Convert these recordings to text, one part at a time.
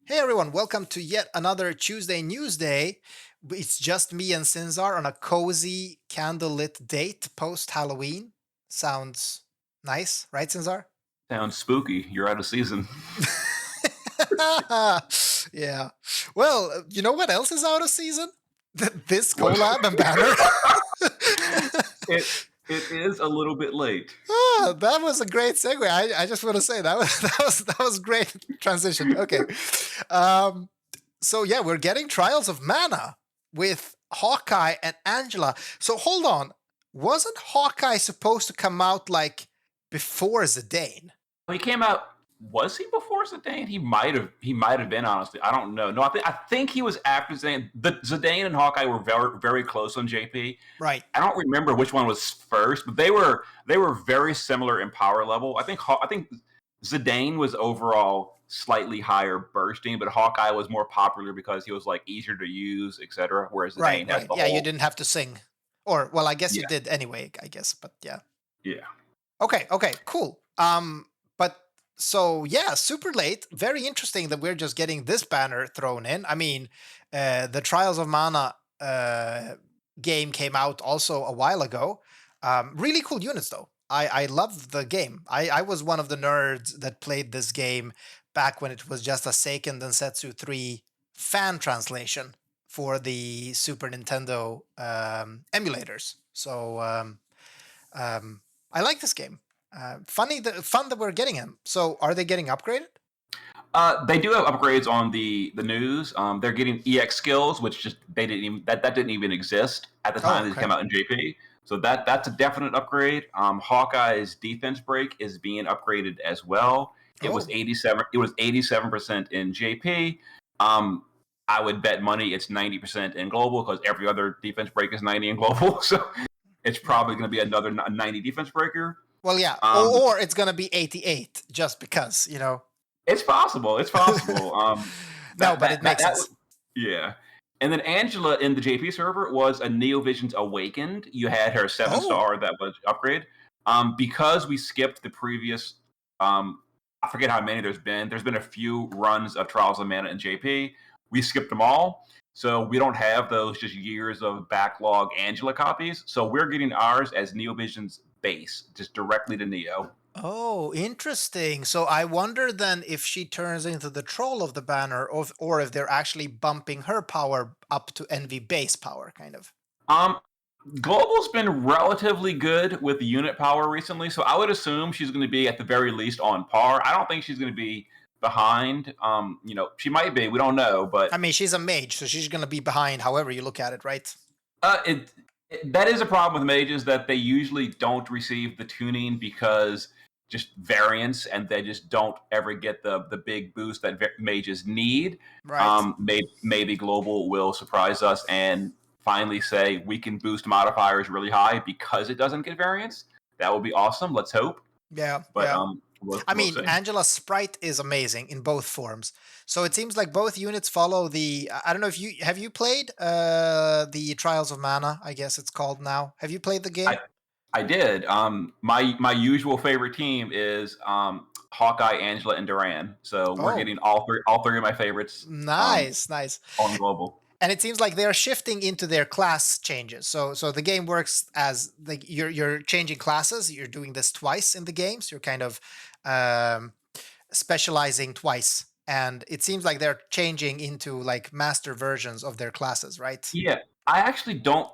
Hey everyone, welcome to yet another Tuesday Newsday. It's just me and Sinzar on a cozy candlelit date post Halloween. Sounds nice, right, Sinzar? Sounds spooky. You're out of season. Yeah. Well, you know what else is out of season? This What? collab and banner. It is a little bit late. That was a great segue. I just want to say that was that was great transition. Okay. Um, so yeah, we're getting Trials of Mana with Hawkeye and Angela. So hold on, wasn't Hawkeye supposed to come out like before Zidane? He came out. Was he before Zidane? He might have. He might have been. Honestly, I don't know. No, I think he was after Zidane. The Zidane and Hawkeye were very close on JP. Right. I don't remember which one was first, but they were very similar in power level. I think Zidane was overall slightly higher bursting, but Hawkeye was more popular because he was like easier to use, etc. Whereas Right, Zidane had right. the Yeah, you whole didn't have to sing. Or well, I guess you yeah did anyway, I guess, but yeah. yeah. Okay, okay, cool. But so yeah, super late. Very interesting that we're just getting this banner thrown in. I mean, the Trials of Mana game came out also a while ago. Really cool units though. I love the game. I was one of the nerds that played this game back when it was just a Seiken Densetsu 3 fan translation for the Super Nintendo emulators. So um, I like this game. Fun that we're getting him. So are they getting upgraded? They do have upgrades on the news. They're getting EX skills, which just they didn't even that didn't even exist at the Oh, time these okay. came out in JP. So that's a definite upgrade. Hawkeye's defense break is being upgraded as well. It was Oh, 87. It was 87% in JP. Um, I would bet money it's 90% in global because every other defense break is 90 in global. So it's yeah. probably going to be another 90 defense breaker. Well, yeah. Um, Or it's gonna be 88 just because, you know. It's possible. It's possible. No, That but that it that makes that sense. yeah. And then Angela in the JP server was a Neovision's Awakened. You had her seven Oh, star that was upgrade. Because we skipped the previous, I forget how many there's been. There's been a few runs of Trials of Mana in JP. We skipped them all, so we don't have those just years of backlog Angela copies. So we're getting ours as Neovision's base, just directly to Neo. oh, interesting. So I wonder then if she turns into the troll of the banner, or if they're actually bumping her power up to NV base power, kind of. Um, Global's been relatively good with unit power recently, so I would assume she's going to be at the very least on par. I don't think she's going to be behind. She might be. We don't know, I but mean, she's a mage, so she's gonna be behind, however you look at it, right? that is a problem with mages that they usually don't receive the tuning because just variance, and they just don't ever get the big boost that mages need. Right. Maybe Global will surprise us and finally say we can boost modifiers really high because it doesn't get variance. That would be awesome. Let's hope. Yeah, But yeah. I we'll mean, see. Angela's sprite is amazing in both forms. So it seems like both units follow the. I don't know if you played the Trials of Mana. I guess it's called now. Have you played the I game? I did. My usual favorite team is Hawkeye, Angela, and Duran. So we're Oh, getting all three of my favorites nice, nice. on global. And it seems like they're shifting into their class changes. So the game works as like you're changing classes. You're doing this twice in the games. You're kind of um, specializing twice, and it seems like they're changing into like master versions of their classes, right? Yeah, I actually don't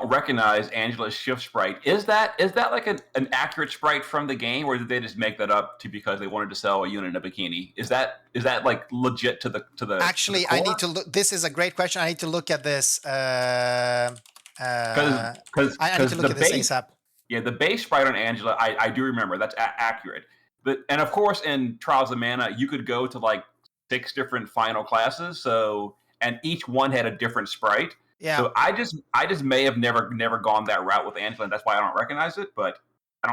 recognize Angela's shift sprite. Is that like an accurate sprite from the game, or did they just make that up to because they wanted to sell a unit in a bikini? Is that like legit to the Actually, I need core? to look. This is a great question. I need to look at this. Because I need to look the at this base ASAP. Yeah, the base sprite on Angela, I do remember. That's accurate. And of course, in Trials of Mana, you could go to like six different final classes. And each one had a different sprite. Yeah. So I just may have never gone that route with Angela, and that's why I don't recognize it. But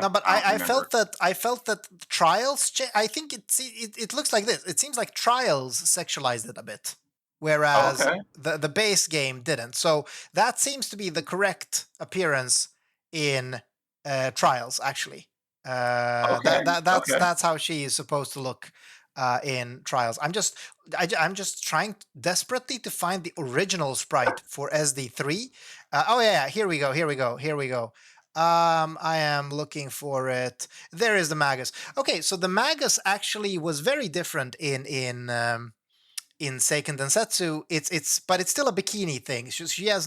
No, but I don't remember. I felt that trials. I think it looks like this. It seems like trials sexualized it a bit, Oh, whereas okay. the base game didn't. So that seems to be the correct appearance in trials. Actually, Okay. Okay. that's how she is supposed to look. in Trials. I'm just trying desperately to find the original sprite for SD3. Oh yeah, here we go. I am looking for it. There is the Magus. Okay, so the Magus actually was very different in Seiken Densetsu. But it's still a bikini thing. She has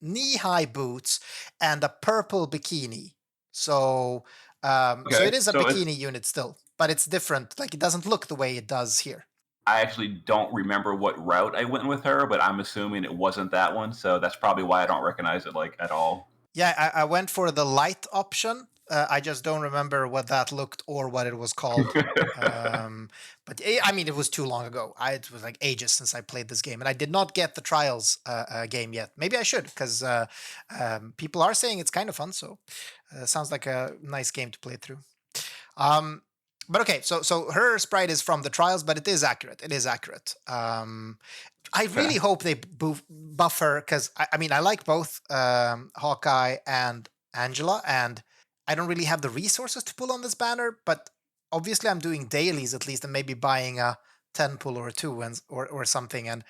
knee-high boots and a purple bikini. So so Okay, it is a so bikini unit still, but it's different. Like, it doesn't look the way it does here. I actually don't remember what route I went with her, but I'm assuming it wasn't that one. So that's probably why I don't recognize it like at all. Yeah, I went for the light option. I just don't remember what that looked or what it was called. But I mean, it was too long ago. It was like ages since I played this game, and I did not get the Trials game yet. Maybe I should, because people are saying it's kind of fun. So sounds like a nice game to play through. But okay, so her sprite is from the Trials, but it is accurate. It is accurate. I really hope they buff her, because I mean, I like both Hawkeye and Angela, and I don't really have the resources to pull on this banner, but obviously I'm doing dailies at least, and maybe buying a 10 pull or a 2 or something, and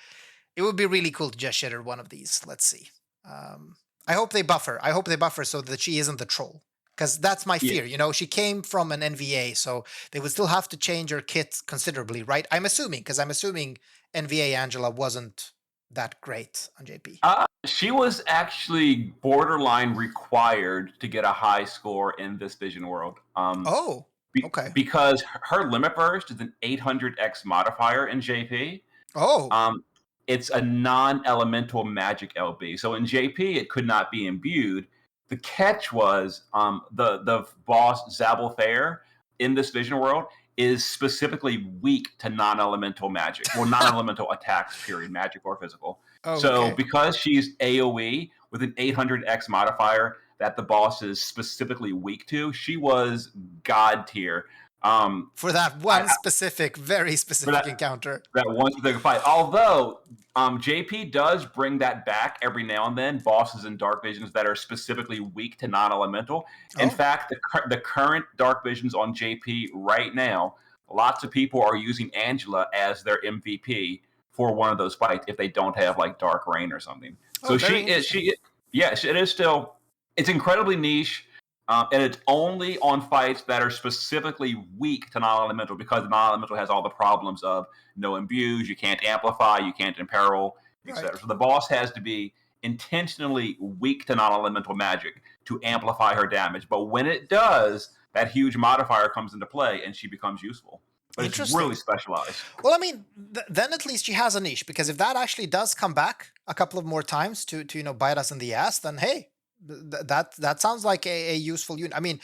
it would be really cool to just shitter one of these. Let's see. I hope they buff her. I hope they buff her so that she isn't the troll, because that's my fear. You know, she came from an NVA, so they would still have to change her kit considerably, right? I'm assuming NVA Angela wasn't that great on JP. She was actually borderline required to get a high score in this Vision World. Oh, okay. Because her limit burst is an 800x modifier in JP. Oh, It's a non-elemental magic LB. So in JP, it could not be imbued. The catch was the boss Zabel Thayer in this Vision World is specifically weak to non-elemental magic. Well, non-elemental attacks, period, magic or physical. oh, So okay. because she's AoE with an 800x modifier that the boss is specifically weak to, she was god tier. For that one specific, very specific encounter. That one specific fight. Although JP does bring that back every now and then, bosses in Dark Visions that are specifically weak to non-elemental. In fact, the current Dark Visions on JP right now, lots of people are using Angela as their MVP for one of those fights if they don't have like Dark Rain or something. So it is still, it's incredibly niche. And it's only on fights that are specifically weak to non-elemental, because the non-elemental has all the problems of no imbues, you can't amplify, you can't imperil, etc. Right. So the boss has to be intentionally weak to non-elemental magic to amplify her damage. But when it does, that huge modifier comes into play and she becomes useful. But it's really specialized. Well, I mean, then at least she has a niche, because if that actually does come back a couple of more times to bite us in the ass, then hey, that sounds like a useful unit. I mean,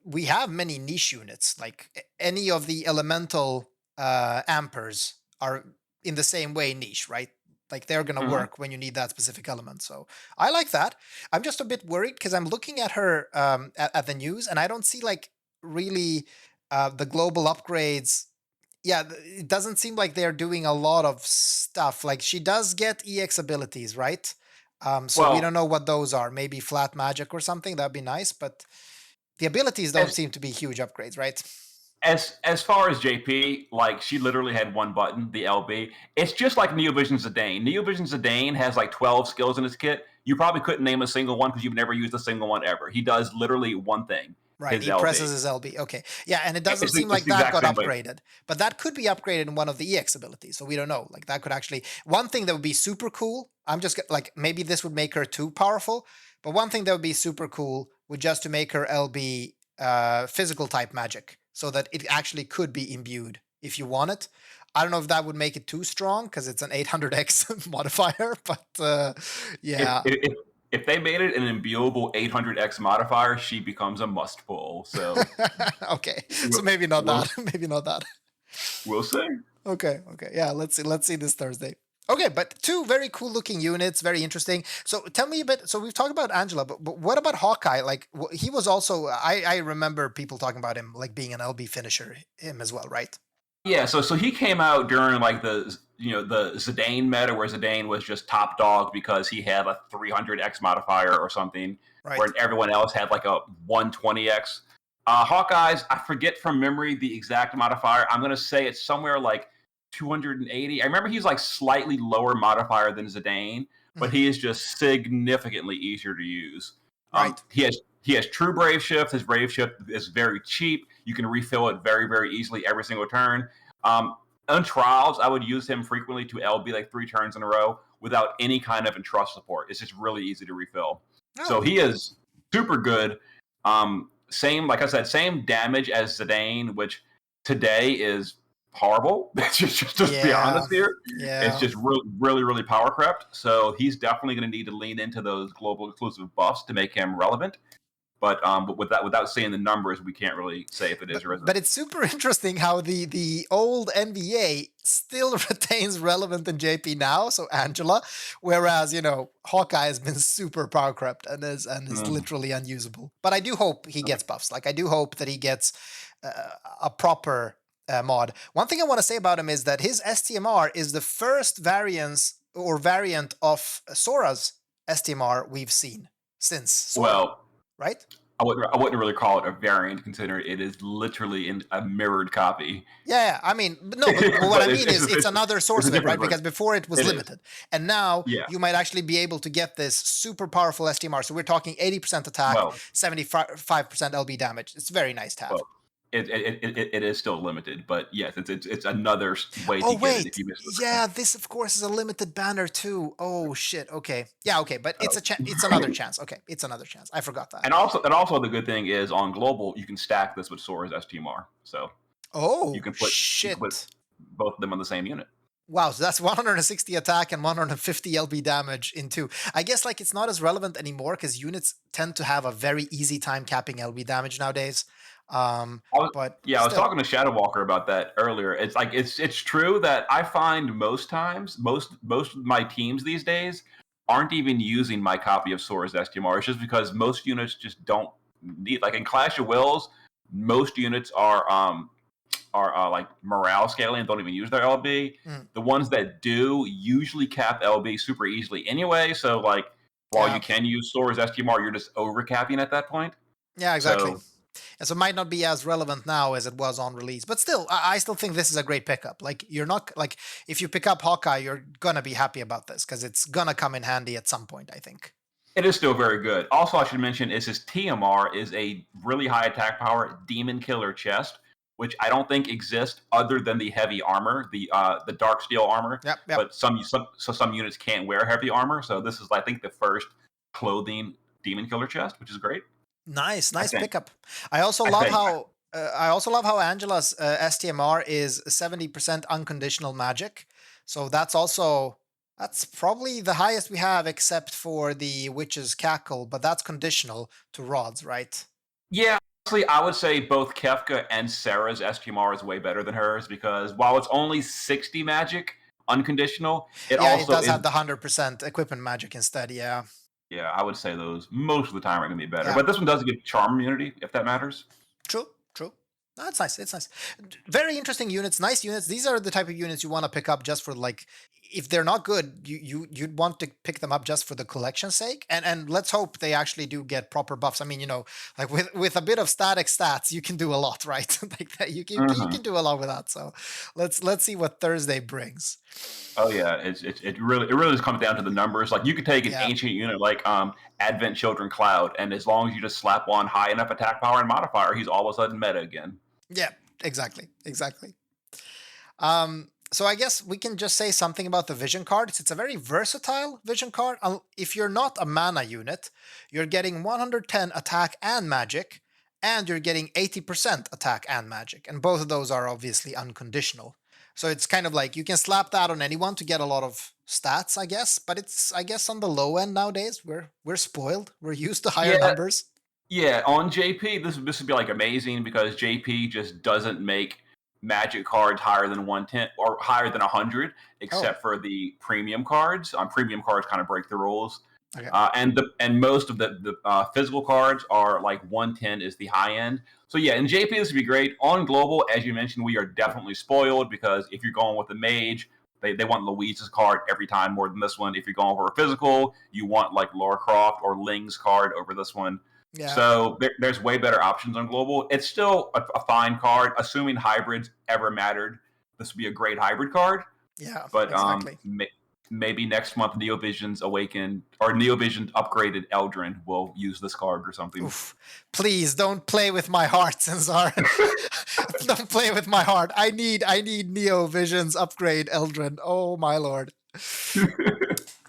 we have many niche units. Like any of the elemental ampers are in the same way niche, right? Like they're gonna work when you need that specific element. So I like that. I'm just a bit worried because I'm looking at her at the news, and I don't see like really the global upgrades. Yeah, it doesn't seem like they're doing a lot of stuff. Like she does get EX abilities, right? So we don't know what those are. Maybe flat magic or something. That'd be nice, but the abilities don't seem to be huge upgrades, right? As far as JP, like she literally had one button, the LB. It's just like Neovision Zidane. Neovision Zidane has like 12 skills in his kit. You probably couldn't name a single one because you've never used a single one ever. He does literally one thing. Right, he presses his LB. Okay, yeah, and it doesn't seem like that got upgraded, but that could be upgraded in one of the EX abilities. So we don't know. Like that could actually, one thing that would be super cool. I'm just like, maybe this would make her too powerful, but one thing that would be super cool would just to make her LB physical type magic, so that it actually could be imbued if you want it. I don't know if that would make it too strong because it's an 800x modifier, but yeah. If they made it an imbuable 800x modifier, she becomes a must pull. So okay, so maybe not that. Maybe not that. We'll see. Okay. Yeah, let's see this Thursday. Okay, but two very cool looking units, very interesting. So tell me a bit. So we've talked about Angela, but what about Hawkeye? Like he was also, I remember people talking about him like being an LB finisher, him as well, right? Yeah, so he came out during like the Zidane meta, where Zidane was just top dog because he had a 300x modifier or something, right, where everyone else had like a 120x. Hawkeye's, I forget from memory the exact modifier. I'm going to say it's somewhere like 280. I remember he's like slightly lower modifier than Zidane, but Mhm. he is just significantly easier to use. Right. He has true Brave Shift. His Brave Shift is very cheap. You can refill it very, very easily every single turn. Um, on trials, I would use him frequently to LB like 3 turns in a row without any kind of entrust support. It's just really easy to refill. So Oh, he is super good. Same, like I said, same damage as Zidane, which today is horrible. Just be yeah. honest here. It's Yeah. just really, really, really power crept. So he's definitely going to need to lean into those global exclusive buffs to make him relevant. But without seeing the numbers, we can't really say if it is or isn't. But it's super interesting how the old NBA still retains relevant in JP now, so Angela, whereas Hawkeye has been super power crept and is Mm. literally unusable. But I do hope he gets buffs. Like I do hope that he gets a proper mod. One thing I want to say about him is that his STMR is the first variant of Sora's STMR we've seen since Sora, Well, right? I wouldn't really call it a variant, considering it is literally a mirrored copy. Yeah, I mean, no, but what I But mean is it's another it's source a of it, different right? version. Because before it was It is. limited. And now Yeah. you might actually be able to get this super powerful STMR. So we're talking 80% attack, Well, 75% LB damage. It's very nice to have. well, it is still limited, but yes, it's another way Oh, to get it if wait. you miss the Yeah, version. this, of course, is a limited banner, too. Oh, shit. Okay. Yeah, okay. But Oh. it's another chance. Okay. It's another chance. I forgot that. And also the good thing is on global you can stack this with Sora's STMR, so you Oh, can put shit. both of them on the same unit. Wow, so that's 160 attack and 150 LB damage in two. I guess like it's not as relevant anymore because units tend to have a very easy time capping LB damage nowadays. I was, But yeah, I was still, talking to Shadow Walker about that earlier. It's like it's true that I find most times most of my teams these days aren't even using my copy of Sora's STMR. It's just because most units just don't need, like in Clash of Wills, most units are like morale scaling and don't even use their LB. mm, The ones that do usually cap LB super easily anyway. So like while you yeah, can use Sora's STMR, you're just overcapping at that point. yeah, exactly. So And so it might not be as relevant now as it was on release, but still, I still think this is a great pickup. Like you're not like if you pick up Hawkeye, you're gonna be happy about this because it's gonna come in handy at some point. I think. it is still very good. Also, I should mention is his TMR is a really high attack power Demon Killer chest, which I don't think exists other than the heavy armor, the dark steel armor. Yep, yep. But some units can't wear heavy armor, so this is I think the first clothing Demon Killer chest, which is great. Nice, I nice think. pickup. I also I love think. how Angela's STMR is 70% unconditional magic. So that's probably the highest we have, except for the Witch's Cackle, but that's conditional to rods, right? Yeah, honestly, I would say both Kefka and Sarah's STMR is way better than hers because while it's only 60 magic unconditional, it Yeah, it also does is. have the 100% equipment magic instead. Yeah, Yeah, I would say those most of the time are going to be better. yeah. But this one does give charm immunity, if that matters. True, true. No, it's nice. It's nice. Very interesting units. Nice units. These are the type of units you want to pick up just for like, if they're not good, you'd want to pick them up just for the collection's sake. And let's hope they actually do get proper buffs. I mean, like with a bit of static stats, you can do a lot, right? Like that, you Hmm. can do a lot with that. So let's see what Thursday brings. Oh yeah, it really just comes down to the numbers. Like you could take an Yeah, ancient unit like Advent Children Cloud, and as long as you just slap on high enough attack power and modifier, he's all of a sudden meta again. yeah, exactly, exactly. So I guess we can just say something about the vision cards. It's a very versatile vision card. If you're not a mana unit, you're getting 110 attack and magic, and you're getting 80% attack and magic. And both of those are obviously unconditional. So it's kind of like you can slap that on anyone to get a lot of stats, I guess. But it's I guess on the low end nowadays. We're spoiled. We're used to higher Yeah, numbers. yeah. On JP, this would be like amazing because JP just doesn't make magic cards higher than 110 or higher than 100, Oh, except for the premium cards. Premium cards kind of break the rules. okay. And most of the physical cards are like 110 is the high end. So yeah, in JP this would be great. On global, as you mentioned, we are definitely spoiled because if you're going with the mage, they want Louise's card every time more than this one. If you're going for a physical, you want like Laura Croft or Ling's card over this one. Yeah. So there's way better options on global. It's still a fine card, assuming hybrids ever mattered. This would be a great hybrid card. Yeah, But exactly. maybe next month Neovision's Awakened or Neovision upgraded Eldrin will use this card or something. Oof. Please don't play with my heart, Sinzar. Don't play with my heart. I need Neo Vision's upgrade Eldrin. Oh my lord.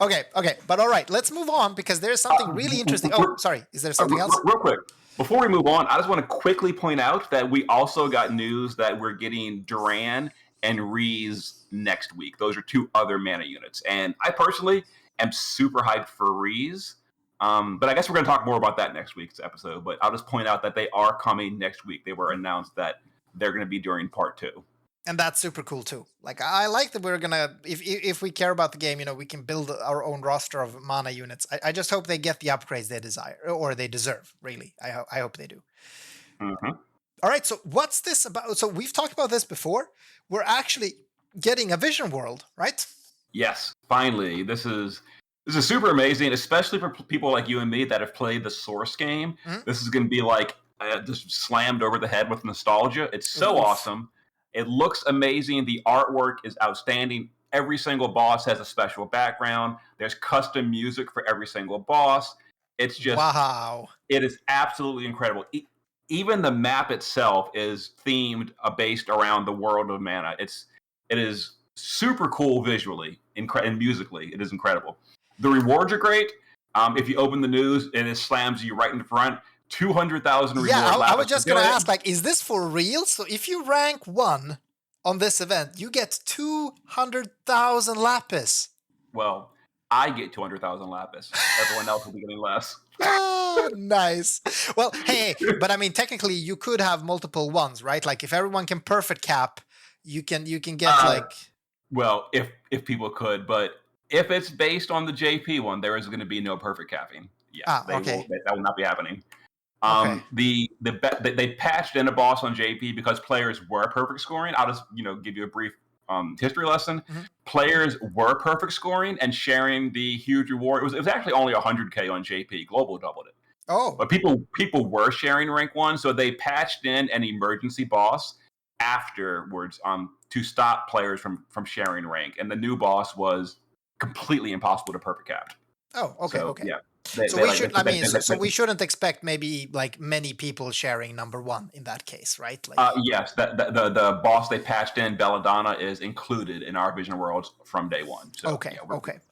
Okay, but all right, let's move on because there's something really interesting. Oh, sorry, is there something else? Real quick, before we move on, I just want to quickly point out that we also got news that we're getting Duran and Reese next week. Those are two other mana units, and I personally am super hyped for Reese. But I guess we're going to talk more about that next week's episode. But I'll just point out that they are coming next week. They were announced that they're going to be during part 2. And that's super cool too. Like I like that we're gonna, if we care about the game, we can build our own roster of mana units. I just hope they get the upgrades they desire or they deserve. Really, I hope they do. Mm-hmm. All right, so what's this about? So we've talked about this before. We're actually getting a vision world, right? Yes, finally. This is super amazing, especially for people like you and me that have played the Source game. Mm-hmm. This is going to be like just slammed over the head with nostalgia. It's so awesome. It looks amazing. The artwork is outstanding. Every single boss has a special background. There's custom music for every single boss. It's just wow. It is absolutely incredible. Even the map itself is themed based around the world of mana. It is super cool visually and musically. It is incredible. The rewards are great. If you open the news, it slams you right in the front. 200,000 rewards. Yeah, I was just going to ask, like, is this for real? So if you rank 1 on this event, you get 200,000 lapis. Well, I get 200,000 lapis. Everyone else will be getting less. Nice. Well, hey, but I mean, technically, you could have multiple ones, right? Like, if everyone can perfect cap, you can get like. Well, if people could, but if it's based on the JP one, there is going to be no perfect capping. Yes, Okay. that will not be happening. Okay. They patched in a boss on JP because players were perfect scoring. I'll just give you a brief history lesson. Mm-hmm. Players were perfect scoring and sharing the huge reward. It was actually only 100K on JP. Global doubled it. Oh, but people were sharing rank 1, so they patched in an emergency boss afterwards to stop players from sharing rank, and the new boss was completely impossible to perfect cap. Oh, okay, okay. Yeah. So we shouldn't expect maybe like many people sharing number 1 in that case, right? Like, yes, the boss they patched in, Belladonna, is included in our Vision Worlds from day 1. So, okay,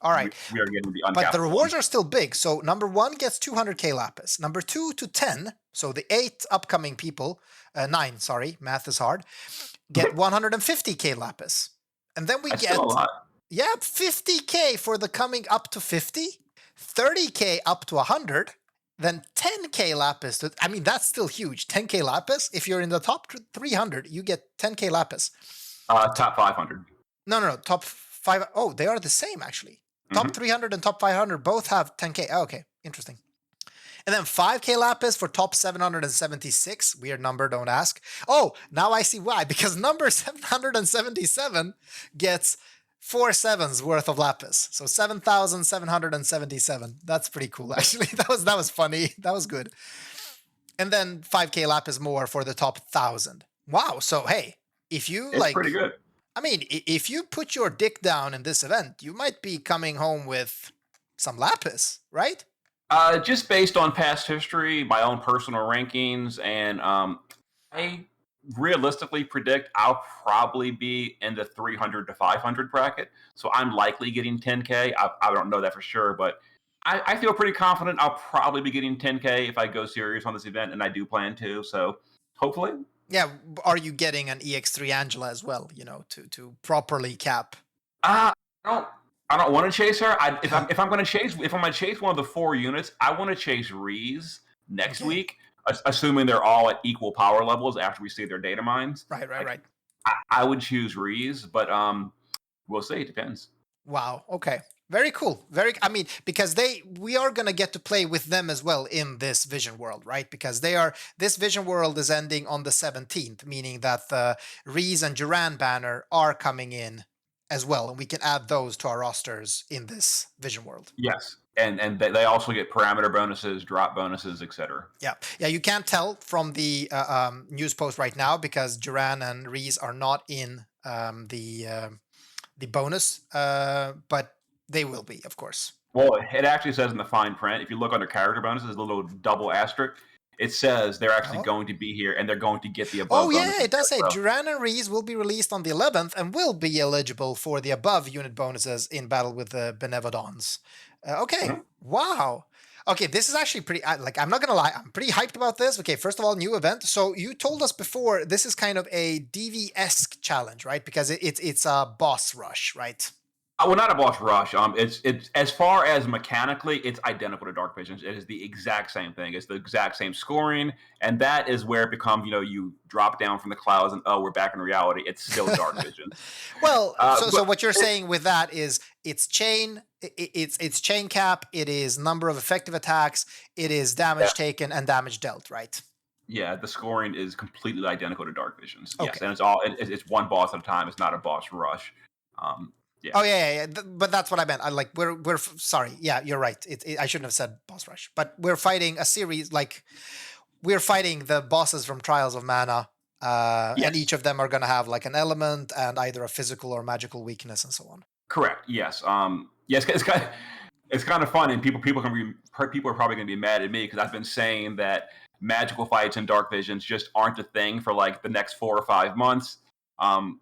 all right. We are getting the uncapped. But the rewards are still big. So number 1 gets 200k lapis. Number 2 to 10, so the 8 upcoming people, 9, sorry, math is hard, get 150k lapis. And then we get still a lot. 50k for the coming up to 50. 30k up to 100, then 10k lapis. I mean, that's still huge. 10k lapis. If you're in the top 300, you get 10k lapis. Top 500. No. Top 5. Oh, they are the same, actually. Top 300 and top 500 both have 10k. Oh, okay, interesting. And then 5k lapis for top 776. Weird number, don't ask. Oh, now I see why. Because number 777 gets 4 sevens worth of lapis. So 7,777. That's pretty cool, actually. That was funny. That was good. And then 5k lapis more for the top 1,000. Wow. So hey, if you it's pretty good. I mean, if you put your dick down in this event, you might be coming home with some lapis, right? Just based on past history, my own personal rankings, and I realistically predict I'll probably be in the 300 to 500 bracket. So I'm likely getting 10K. I don't know that for sure, but I feel pretty confident I'll probably be getting 10K if I go serious on this event, and I do plan to. So hopefully. Yeah. Are you getting an EX3 Angela as well, to properly cap? I don't want to chase her. If I'm going to chase one of the 4 units, I want to chase Reese next week. Assuming they're all at equal power levels after we see their data mines. Right. I would choose Reese, but we'll see. It depends. Wow. Okay. Very cool. Because we are going to get to play with them as well in this Vision World, right? Because this Vision World is ending on the 17th, meaning that the Reese and Duran banner are coming in as well, and we can add those to our rosters in this Vision World. Yes. and they also get parameter bonuses, drop bonuses, etc. Yeah, you can't tell from the news post right now because Duran and Reese are not in the bonus, but they will be, of course. Well, it actually says in the fine print, if you look under character bonuses, the little double asterisk, it says they're actually going to be here and they're going to get the above bonuses. It does say So, Duran and Reese will be released on the 11th and will be eligible for the above unit bonuses in battle with the Benevodons. Okay, wow. Okay, this is actually pretty, I'm not gonna lie, I'm pretty hyped about this. Okay, first of all, new event. So you told us before, this is kind of a DV-esque challenge, right? Because it's a boss rush, right? well, not a boss rush. It's as far as mechanically, it's identical to Dark Visions. It is the exact same thing. It's the exact same scoring, and that is where it becomes, you drop down from the clouds and we're back in reality. It's still Dark Visions. Well, so what you're saying with that is it's chain, it's chain cap, it is number of effective attacks, it is damage taken and damage dealt, right? Yeah, the scoring is completely identical to Dark Visions. Okay. Yes, and it's one boss at a time. It's not a boss rush. Yeah. Oh yeah. But that's what I meant. We're sorry. Yeah, you're right. I shouldn't have said boss rush. But we're fighting a series, like we're fighting the bosses from Trials of Mana, and each of them are going to have like an element and either a physical or magical weakness and so on. Correct. Yes. Yes. It's kind of fun, and people are probably going to be mad at me because I've been saying that magical fights and Dark Visions just aren't a thing for like the next 4 or 5 months.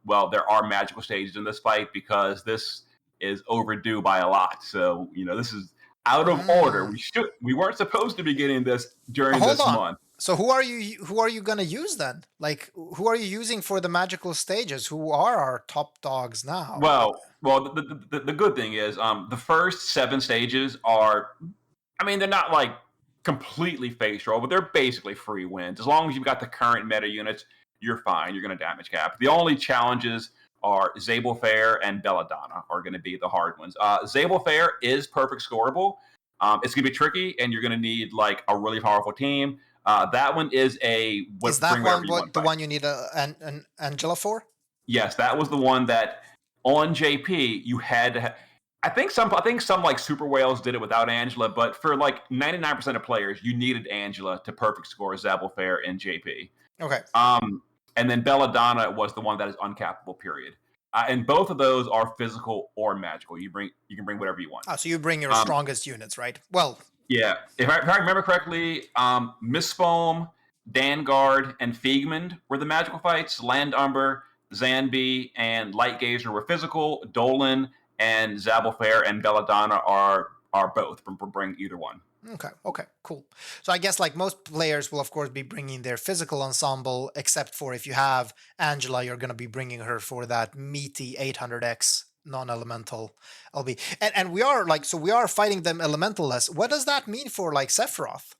Well, there are magical stages in this fight because this is overdue by a lot. So, this is out of order. We weren't supposed to be getting this during this month. So who are you going to use then? Like, who are you using for the magical stages? Who are our top dogs now? Well, the good thing is the first 7 stages are, they're not like completely face roll, but they're basically free wins. As long as you've got the current meta units, you're fine. You're going to damage cap. The only challenges are Zabel Fair and Belladonna are going to be the hard ones. Zabel Fair is perfect scoreable. It's going to be tricky, and you're going to need like a really powerful team. That one is a is that one the one you need an Angela for? Yes, that was the one that on JP you had to have. I think some like Super Whales did it without Angela, but for like 99% of players, you needed Angela to perfect score Zabel Fair in JP. Okay. And then Belladonna was the one that is uncappable, period. And both of those are physical or magical. You can bring whatever you want. So you bring your strongest units, right? Well, yeah. If I remember correctly, Mistfoam, Dangard, and Fiegmund were the magical fights. Landumber, Zanby, and Light Gazer were physical. Dolan and Zabel Fair and Belladonna are both from bring either one. Okay, cool. So I guess like most players will of course be bringing their physical ensemble, except for if you have Angela, you're going to be bringing her for that meaty 800x non-elemental LB. And we are fighting them elemental-less. What does that mean for like Sephiroth?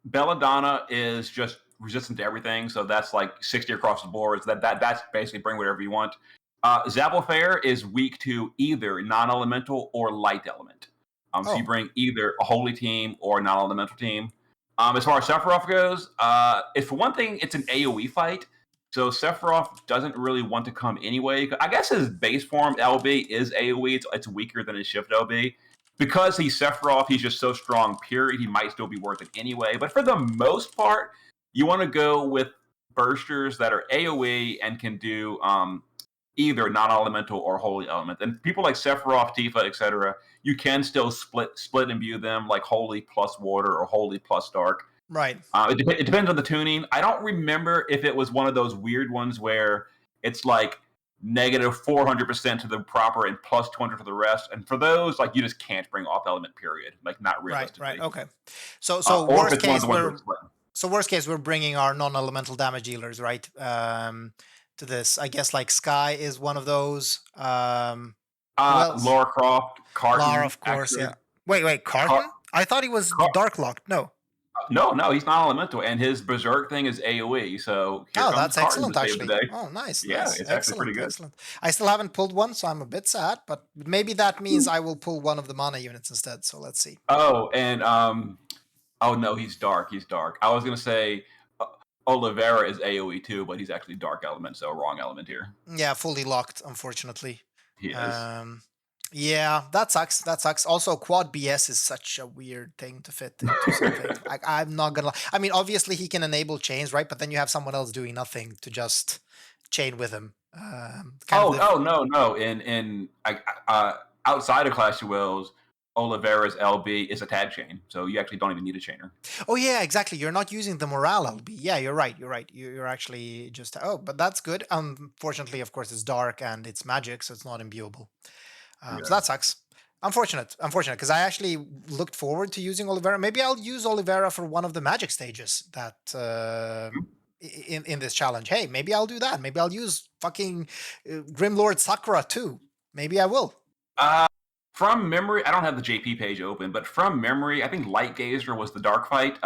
Belladonna is just resistant to everything, so that's like 60 across the board. So that's basically bring whatever you want. Zabel Fair is weak to either non-elemental or light element. So you bring either a holy team or a non-elemental team. As far as Sephiroth goes, if for one thing, it's an AoE fight. So Sephiroth doesn't really want to come anyway. I guess his base form LB is AoE. It's weaker than his shift LB. Because he's Sephiroth, he's just so strong, period. He might still be worth it anyway. But for the most part, you want to go with bursters that are AoE and can do either non-elemental or holy element. And people like Sephiroth, Tifa, etc., you can still split and view them like holy plus water or holy plus dark. Right. It depends on the tuning. I don't remember if it was one of those weird ones where it's like negative 400% to the proper and plus 200 for the rest. And for those, like you just can't bring off element, period. Like not realistically. Right. Okay. So worst case, we're bringing our non-elemental damage dealers, right? To this, I guess like Sky is one of those. Lara Croft, Carton. Lara, of course, actually. Yeah. Wait, Carton? I thought he was Dark Locked. No, he's not elemental, and his berserk thing is AoE. So that's excellent, actually. Oh, nice. Yeah, nice. it's actually pretty good. Excellent. I still haven't pulled one, so I'm a bit sad. But maybe that means I will pull one of the mana units instead. So let's see. Oh, and no, he's dark. He's dark. I was gonna say Oliveira is AoE too, but he's actually dark element, so wrong element here. Yeah, fully locked, unfortunately. He is. Yeah, that sucks. That sucks. Also, quad BS is such a weird thing to fit into something. I'm not gonna lie. I mean, obviously he can enable chains, right? But then you have someone else doing nothing to just chain with him. Kind of Oh, the. oh no, no. Outside of Clash of Wills, Oliveira's LB is a tag chain, so you actually don't even need a chainer. Oh yeah, exactly. You're not using the morale LB. Yeah, you're right. You're right. You're actually just. Oh, but that's good. Unfortunately, of course, it's dark and it's magic, so it's not imbuable. So Yeah. that sucks. Unfortunate, because I actually looked forward to using Olivera. Maybe I'll use Olivera for one of the magic stages that in this challenge. Hey, maybe I'll do that. Maybe I'll use fucking Grimlord Sakura too. Maybe I will. Uh, from memory, I don't have the JP page open, but from memory, I think Light Gazer was the dark fight.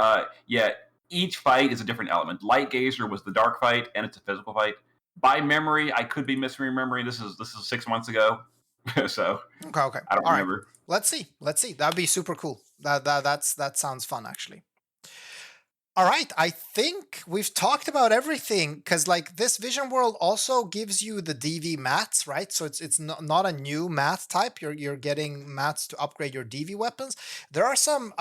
Yeah, each fight is a different element. Light Gazer was the dark fight, and it's a physical fight. By memory, I could be misremembering. This is 6 months ago, so Okay, okay, I don't all right. remember. Let's see. Let's see. That'd be super cool. That sounds fun actually. All right, I think we've talked about everything because like this vision world also gives you the DV mats, right? So it's not a new mat type. You're getting mats to upgrade your DV weapons. There are some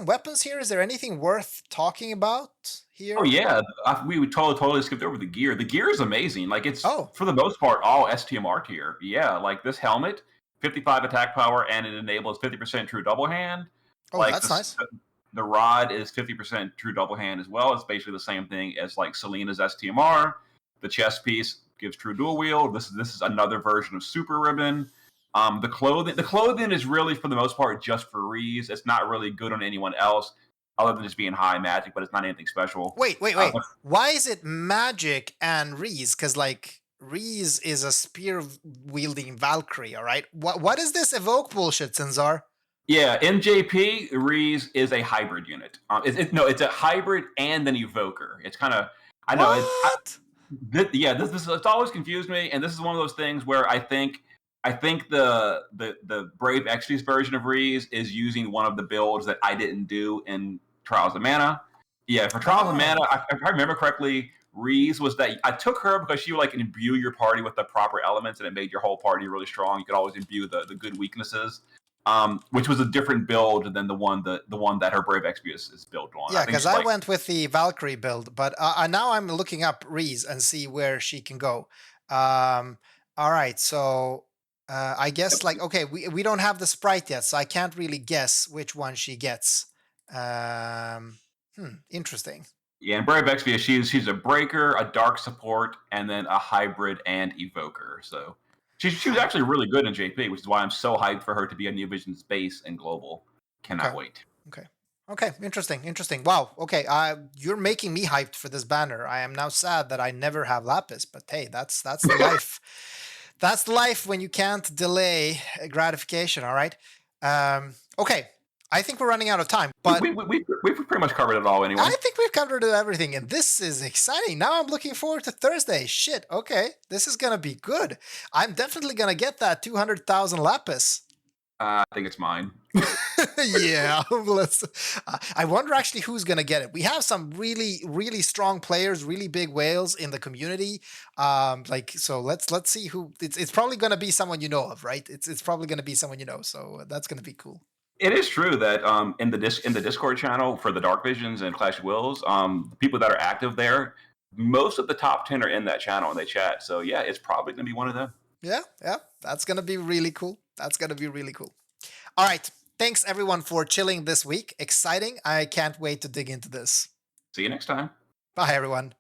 weapons here. Is there anything worth talking about Oh here? yeah, we would totally skipped over the gear. The gear is amazing. Like it's Oh, for the most part all STMR tier. Yeah, like this helmet, 55 attack power, and it enables 50% true double hand. oh, Like that's this, nice. the rod is 50% true double hand as well. It's basically the same thing as like Selena's STMR. The chest piece gives true dual wield. This is another version of Super Ribbon. The clothing is really for the most part just for Reese. It's not really good on anyone else other than just being high magic, but it's not anything special. Wait. Why is it magic and Reese? Because like Reese is a spear wielding Valkyrie. All right. What is this evoke bullshit, Sinzar? Yeah, MJP Reese is a hybrid unit. No, it's a hybrid and an evoker. It's kind of I know What? yeah, this it's always confused me, and this is one of those things where I think the Brave Exvius version of Reese is using one of the builds that I didn't do in Trials of Mana. Yeah, for Trials of Mana, Oh. if I remember correctly, Reese was that I took her because she would like imbue your party with the proper elements, and it made your whole party really strong. You could always imbue the good weaknesses, which was a different build than the one that her Brave Exvius is built on. I Yeah, think because she's I like went with the Valkyrie build, but now I'm looking up Reese and see where she can go. All right, so I guess like okay, we don't have the sprite yet, so I can't really guess which one she gets. Interesting. yeah, and Brave Exvius, she's a breaker, a dark support, and then a hybrid and evoker. So she was Hi. actually really good in JP, which is why I'm so hyped for her to be a New Vision's base and global. Okay. Cannot wait. Okay. Okay. Interesting. Wow. Okay. You're making me hyped for this banner. I am now sad that I never have Lapis, but hey, that's the life. That's the life when you can't delay gratification. All right. Okay. I think we're running out of time, We, but we, we, we, we've pretty much covered it all anyway. I think we've covered everything, and this is exciting. Now I'm looking forward to Thursday. Shit. Okay. This is gonna be good. I'm definitely gonna get that 200,000 Lapis. I think it's mine. Yeah, let's. I wonder actually who's gonna get it. We have some really strong players, really big whales in the community. Like so, let's see who. It's probably gonna be someone you know of, right? It's probably gonna be someone you know. So that's gonna be cool. It is true that in the Discord channel for the Dark Visions and Clash of Wills, the people that are active there, most of the top 10 are in that channel and they chat. So yeah, it's probably gonna be one of them. Yeah, that's gonna be really cool. That's gonna be really cool. All right, thanks everyone for chilling this week. Exciting. I can't wait to dig into this. See you next time. Bye everyone.